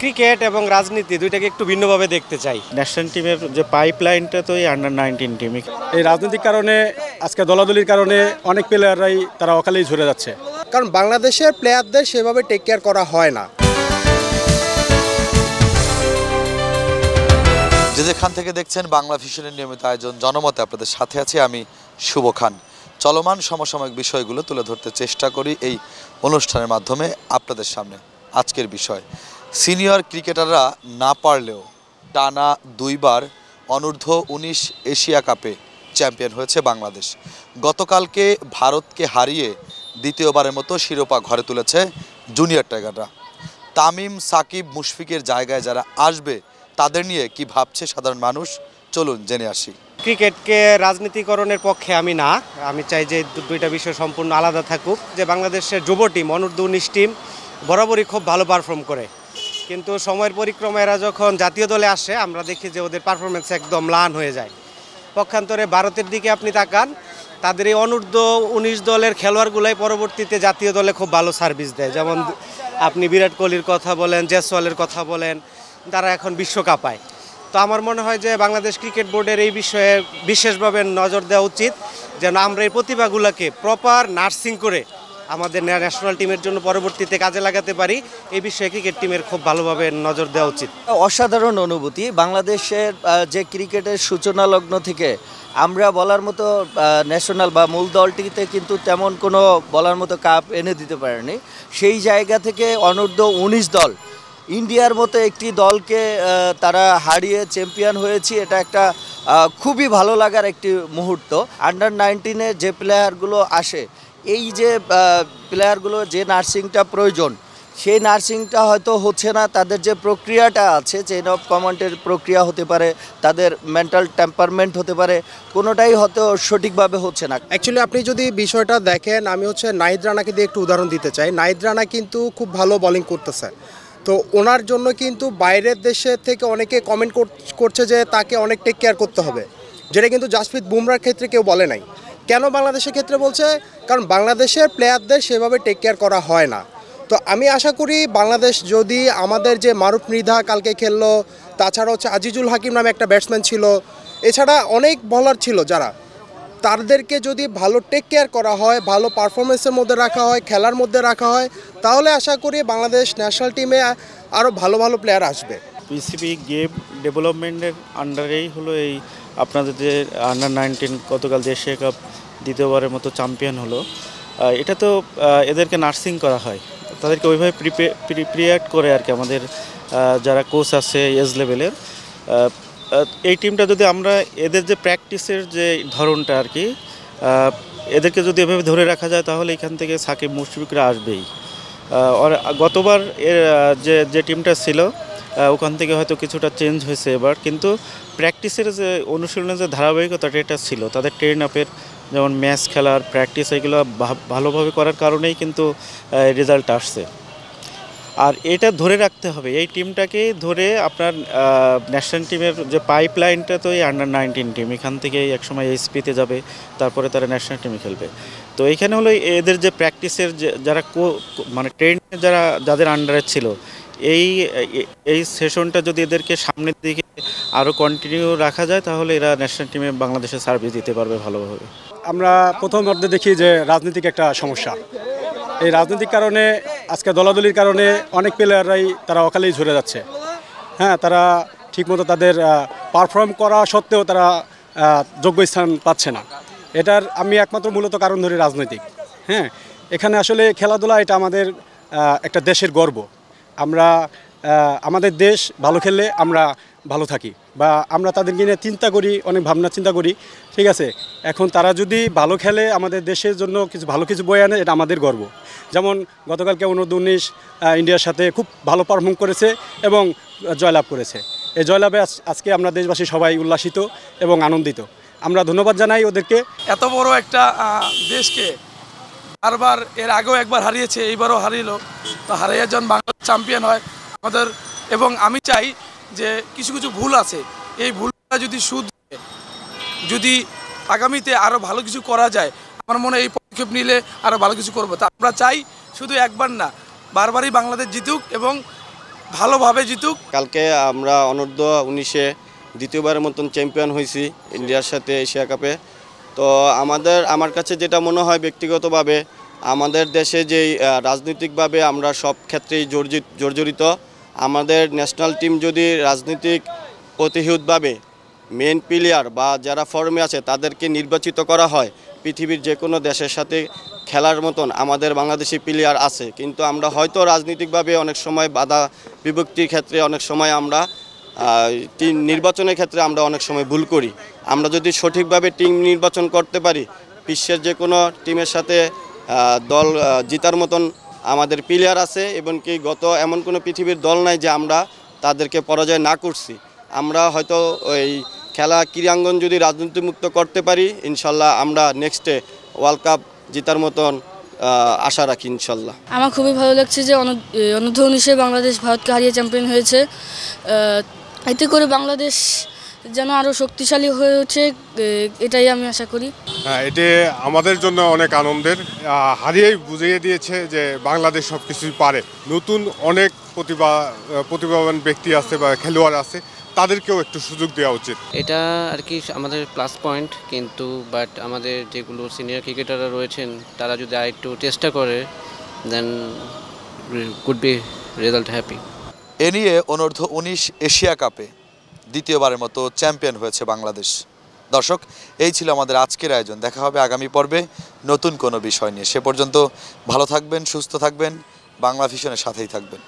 Cricket এবং রাজনীতি দুইটাকে একটু ভিন্নভাবে দেখতে চাই। ন্যাশনাল টিমের যে পাইপলাইনটা তো এই আন্ডার 19 টিম। এই রাজনৈতিক কারণে আজকে দলাদলির কারণে অনেক প্লেয়াররাই তারা অকালেই ঝরে যাচ্ছে, কারণ বাংলাদেশের প্লেয়ারদের সেভাবে টেক কেয়ার করা হয় না। যে যেখান থেকে দেখছেন বাংলা ভিশনের নিয়মিত আয়োজন জনমতে, আপনাদের সাথে আছি আমি শুভ খান। চলমান সমসাময়িক বিষয়গুলো তুলে ধরতে চেষ্টা করি এই অনুষ্ঠানের মাধ্যমে আপনাদের সামনে। আজকের বিষয়, সিনিয়র ক্রিকেটাররা না পারলেও টানা 2বার অনূর্ধ্ব-19 এশিয়া কাপে চ্যাম্পিয়ন হয়েছে বাংলাদেশ। গতকালকে ভারতকে হারিয়ে দ্বিতীয়বারের মতো শিরোপা ঘরে তুলেছে জুনিয়র টাইগাররা। তামিম, সাকিব, মুশফিকের জায়গায় যারা আসবে তাদের নিয়ে কি ভাবছে সাধারণ মানুষ, চলুন জেনে আসি। ক্রিকেটকে রাজনীতিকরণের পক্ষে আমি না, আমি চাই যে দুইটা বিষয় সম্পূর্ণ আলাদা থাকুক। যে বাংলাদেশের যুব টিম, অনূর্ধ্ব-19 টিম বরাবরই খুব ভালো পারফর্ম করে, কিন্তু সময়ের পরিক্রমায় এরা যখন জাতীয় দলে আসে আমরা দেখি যে ওদের পারফরমেন্স একদম ম্লান হয়ে যায়। পক্ষান্তরে ভারতের দিকে আপনি তাকান, তাদের এই অনূর্ধ্ব-19 দলের খেলোয়াড়গুলাই পরবর্তীতে জাতীয় দলে খুব ভালো সার্ভিস দেয়। যেমন আপনি বিরাট কোহলির কথা বলেন, জয়সওয়ালের কথা বলেন, তারা এখন বিশ্বকাপ পায়। তো আমার মনে হয় যে বাংলাদেশ ক্রিকেট বোর্ডের এই বিষয়ে বিশেষভাবে নজর দেওয়া উচিত, যেন আমরা এই প্রতিভাগুলোকে প্রপার নার্সিং করে আমাদের ন্যাশনাল টিমের জন্য পরবর্তীতে কাজে লাগাতে পারি। এই বিষয়ে ক্রিকেট টিমের খুব ভালোভাবে নজর দেওয়া উচিত। অসাধারণ অনুভূতি। বাংলাদেশের যে ক্রিকেটের সূচনা লগ্ন থেকে আমরা বলার মতো ন্যাশনাল বা মূল দলটিতে কিন্তু তেমন কোনো বলার মতো কাপ এনে দিতে পারেনি। সেই জায়গা থেকে অনূর্ধ্ব-19 দল, ইন্ডিয়ার মতো একটি দলকে তারা হারিয়ে চ্যাম্পিয়ন হয়েছে। এটা একটা খুবই ভালো লাগার একটি মুহূর্ত। আন্ডার-19-এ যে প্লেয়ারগুলো আসে, এই যে প্লেয়ারগুলো যে নার্সিংটা প্রয়োজন, সেই নার্সিংটা হয়তো হচ্ছে না। তাদের যে প্রক্রিয়াটা আছে, চেইন অফ কমান্ডের প্রক্রিয়া হতে পারে, তাদের মেন্টাল টেম্পারমেন্ট হতে পারে, কোনোটাই হয়তো সঠিকভাবে হচ্ছে না। অ্যাকচুয়ালি আপনি যদি বিষয়টা দেখেন, আমি নাহিদ রানাকে দিয়ে একটু উদাহরণ দিতে চাই। নাহিদ রানা কিন্তু খুব ভালো বোলিং করতেছে, তো ওনার জন্য কিন্তু বাইরের দেশের থেকে অনেকে কমেন্ট করছে যে তাকে অনেক টেক কেয়ার করতে হবে, যেটা কিন্তু জাসপ্রীত বুমরার ক্ষেত্রে কেউ বলে নাই। কেন বাংলাদেশের ক্ষেত্রে বলছে? কারণ বাংলাদেশের প্লেয়ারদের সেভাবে টেক কেয়ার করা হয় না। তো আমি আশা করি বাংলাদেশ যদি আমাদের যে মারুফ মৃধা কালকে খেললো, তাছাড়া আজিজুল হাকিম নামে একটা ব্যাটসম্যান ছিল, এছাড়া অনেক বলার ছিল যারা, তাদেরকে যদি ভালো টেক কেয়ার করা হয়, ভালো পারফরমেন্সের মধ্যে রাখা হয়, খেলার মধ্যে রাখা হয়, তাহলে আশা করি বাংলাদেশ ন্যাশনাল টিমে আরও ভালো ভালো প্লেয়ার আসবে। পিসিবি গেম ডেভেলপমেন্টের আন্ডারেই হলো এই আপনাদের যে আন্ডার-19 গতকাল যে এশিয়া কাপ দ্বিতীয়বারের মতো চ্যাম্পিয়ন হলো। এটা তো এদেরকে নার্সিং করা হয়, তাদেরকে ওইভাবে প্রিপেয়ার করে আর কি। আমাদের যারা কোচ আছে এজ লেভেলের, এই টিমটা যদি আমরা এদের যে প্র্যাকটিসের যে ধরনটা আর কি, এদেরকে যদি এভাবে ধরে রাখা যায় তাহলে এখান থেকে সাকিব, মুশফিকরা আসবেই। গতবার এর যে টিমটা ছিল ওখান থেকে হয়তো কিছুটা চেঞ্জ হয়েছে এবার, কিন্তু প্র্যাকটিসের যে অনুশীলনের যে ধারাবাহিকতাটা এটা ছিল, তাদের ট্রেন আপের যেমন ম্যাচ খেলার প্র্যাকটিস, এগুলো ভালোভাবে করার কারণেই কিন্তু রেজাল্ট আসছে। আর এটা ধরে রাখতে হবে, এই টিমটাকে ধরে আপনার ন্যাশনাল টিমের যে পাইপলাইনটা তো এই আন্ডার-19 টিম, এখান থেকে একসময় এইচপিতে যাবে, তারপরে তারা ন্যাশনাল টিমে খেলবে। তো এইখানে হলো এদের যে প্র্যাকটিসের যে যারা মানে ট্রেন যাদের আন্ডারে ছিল, এই সেশনটা যদি এদেরকে সামনের দিকে আরও কন্টিনিউ রাখা যায় তাহলে এরা ন্যাশনাল টিমে বাংলাদেশে সার্ভিস দিতে পারবে ভালোভাবে। আমরা প্রথম অর্ধে দেখি যে রাজনৈতিক একটা সমস্যা। এই রাজনৈতিক কারণে আজকে দলাদলির কারণে অনেক প্লেয়াররাই তারা অকালেই ঝরে যাচ্ছে। হ্যাঁ, তারা ঠিকমতো তাদের পারফর্ম করা সত্ত্বেও তারা যোগ্য স্থান পাচ্ছে না। এটার আমি একমাত্র মূলত কারণ ধরি রাজনৈতিক। হ্যাঁ, এখানে আসলে খেলাধুলা এটা আমাদের একটা দেশের গর্ব। আমরা আমাদের দেশ ভালো খেললে আমরা ভালো থাকি, বা আমরা তাদেরকে নিয়ে চিন্তা করি, অনেক ভাবনা চিন্তা করি। ঠিক আছে, এখন তারা যদি ভালো খেলে আমাদের দেশের জন্য ভালো কিছু বয়ে আনে, এটা আমাদের গর্ব। যেমন গতকালকে অনূর্ধ্ব-19 ইন্ডিয়ার সাথে খুব ভালো পারফর্ম করেছে এবং জয়লাভ করেছে। এই জয়লাভে আজকে আমরা দেশবাসী সবাই উল্লাসিত এবং আনন্দিত। আমরা ধন্যবাদ জানাই ওদেরকে। এত বড় একটা দেশকে বারবার, এর আগেও একবার হারিয়েছে, এইবারও হারিয়েছিল। তো হারিয়ে যখন বাংলাদেশ চ্যাম্পিয়ন হয় আমাদের, এবং আমি চাই যে কিছু কিছু ভুল আছে, এই ভুলটা যদি আগামীতে আরও ভালো কিছু করা যায়, আমার মনে হয় এই পদক্ষেপ নিলে আরও ভালো কিছু করবো। তা আমরা চাই শুধু একবার না, বারবারই বাংলাদেশ জিতুক এবং ভালোভাবে জিতুক। কালকে আমরা অনূর্ধ্ব 19-এ দ্বিতীয়বারের মতন চ্যাম্পিয়ন হয়েছি ইন্ডিয়ার সাথে এশিয়া কাপে। তো আমার কাছে যেটা মনে হয় ব্যক্তিগতভাবে, আমাদের দেশে যেই রাজনৈতিকভাবে আমরা সব ক্ষেত্রেই জর্জরিত, আমাদের ন্যাশনাল টিম যদি রাজনৈতিক প্রতিহিতভাবে মেন প্লেয়ার বা যারা ফর্মে আছে তাদেরকে নির্বাচিত করা হয়, পৃথিবীর যে কোনো দেশের সাথে খেলার মতন আমাদের বাংলাদেশি প্লেয়ার আছে। কিন্তু আমরা হয়তো রাজনৈতিকভাবে অনেক সময় বাধা বিভক্তির ক্ষেত্রে অনেক সময় আমরা টিম নির্বাচনের ক্ষেত্রে আমরা অনেক সময় ভুল করি। আমরা যদি সঠিকভাবে টিম নির্বাচন করতে পারি, বিশ্বের যে কোনো টিমের সাথে দল জিতার মতন আমাদের প্লেয়ার আছে, এবং কি এমন কোনো পৃথিবীর দল নাই যে আমরা তাদেরকে পরাজয় না করছি। আমরা হয়তো ওই ক্রীড়াঙ্গন যদি রাজনীতিমুক্ত করতে পারি, ইনশাল্লাহ আমরা নেক্সটে ওয়ার্ল্ড কাপ জেতার মতন আশা রাখি ইনশাল্লাহ। আমার খুবই ভালো লাগছে যে অনূর্ধ্ব 19-এ বাংলাদেশ ভারতকে হারিয়ে চ্যাম্পিয়ন হয়েছে। এতে করে বাংলাদেশ যেন আরও শক্তিশালী হয়ে ওঠে, এটাই আমি আশা করি। হ্যাঁ, এটি আমাদের জন্য অনেক আনন্দের। হারিয়েই বুঝিয়ে দিয়েছে যে বাংলাদেশ সব কিছুই পারে। নতুন অনেক প্রতিভাবান ব্যক্তি আছে বা খেলোয়াড় আছে, তাদেরকেও একটু সুযোগ দেওয়া উচিত। এটা আর কি আমাদের প্লাস পয়েন্ট, কিন্তু বাট আমাদের যেগুলো সিনিয়র ক্রিকেটাররা রয়েছেন তারা যদি আরেকটু চেষ্টা করে, দেন কুড বি রেজাল্ট হ্যাপি। এ নিয়ে অনূর্ধ্ব 19 এশিয়া কাপে দ্বিতীয়বারের মতো চ্যাম্পিয়ন হয়েছে বাংলাদেশ। দর্শক, এই ছিল আমাদের আজকের আয়োজন। দেখা হবে আগামী পর্বে নতুন কোনো বিষয় নিয়ে। সে পর্যন্ত ভালো থাকবেন, সুস্থ থাকবেন, বাংলা ভিশনের সাথেই থাকবেন।